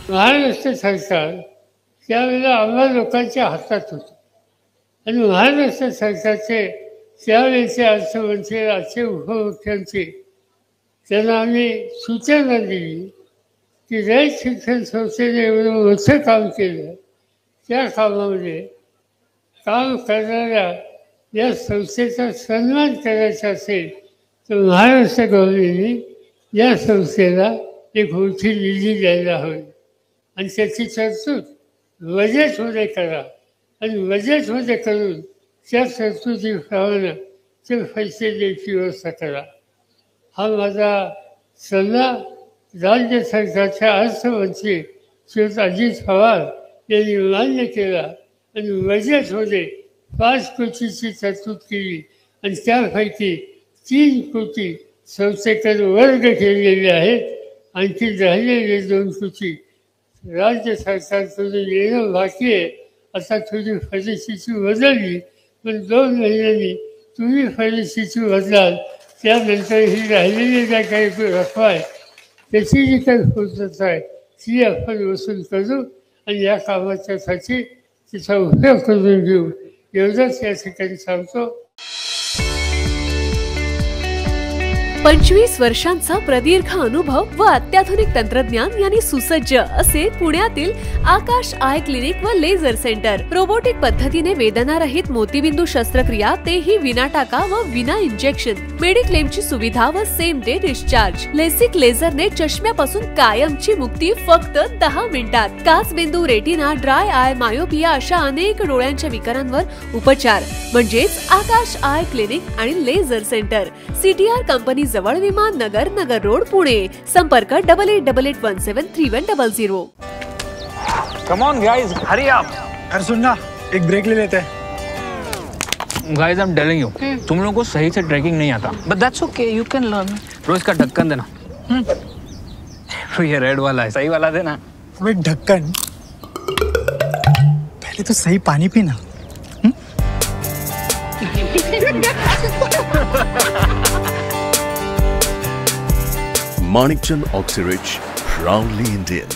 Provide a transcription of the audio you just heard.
महाराष्ट्र सरकार त्यावेळेला आम्हा लोकांच्या हातात होतं आणि महाराष्ट्र सरकारचे त्यावेळेचे अर्थमंत्री आजचे उपमुख्यमंत्री त्यांना आम्ही सूचना दिली की रयत शिक्षण संस्थेने एवढं मोठं काम केलं, त्या कामामध्ये काम करणाऱ्या या संस्थेचा सन्मान करायचा असेल तर महाराष्ट्र गव्हर्नमेंटने या संस्थेला एक मोठी निधी द्यायला हवी आणि त्याची तरतूद बजेटमध्ये करा आणि बजेटमध्ये करून त्या तरतुदीप्रमाणे ते पैसे द्यायची व्यवस्था करा. हा माझा सल्ला राज्य सरकारच्या अर्थमंत्री श्री अजित पवार यांनी मान्य केला आणि बजेटमध्ये 5 कोटीची तरतूद केली आणि त्यापैकी 3 कोटी संस्थेकडे वर्ग केलेले आहेत. आणखी राहिलेले 2 कोटी राज्य सरकारकडून येणं बाकी आहे. आता थोडी परिस्थिती बदलली पण 2 महिन्यांनी तुम्ही परिस्थिती बदलाल, त्यानंतर ही राहिलेली ज्या काही रक्कम आहे त्याची जी काही पूर्तता आहे ती आपण वसूल करू आणि या कामाच्यासाठी तिचा उपयोग करून घेऊ, एवढंच या ठिकाणी सांगतो. 25 वर्षांचा प्रदीर्घ अनुभव व अत्याधुनिक तंत्रज्ञान यांनी सुसज्ज असे पुण्यातील आकाश आय क्लिनिक व लेझर सेंटर. रोबोटिक पद्धतीने वेदनारहित मोतीबिंदू शस्त्रक्रिया, तेही विना टाका व विना इंजेक्शन. मेडिक्लेमची सुविधा व सेम डे डिस्चार्ज. लेसिक लेझरने चष्म्यापासून कायमची मुक्ती फक्त 10 मिनिटात. काचबिंदू, रेटिना, ड्राय आय, मायोपिया अशा अनेक डोळ्यांच्या विकारांवर उपचार म्हणजेच आकाश आय क्लिनिक आणि लेझर सेंटर. CTR कंपनी जवळ, विमान नगर, नगर रोड, पुणे. संपर्क 8888173100. Come on guys, hurry up. अरे सुन ना, एक ब्रेक ले लेते हैं. Guys, I'm telling you, तुम लोगों को सही से ट्रैकिंग नहीं आता. But that's okay, you can learn. रोज का ढक्कन देना. तो ये रेड वाला है, सही वाला देना. अबे ढक्कन, पहले तो सही पानी पीना. Manikchand Oxyrich, proudly Indian.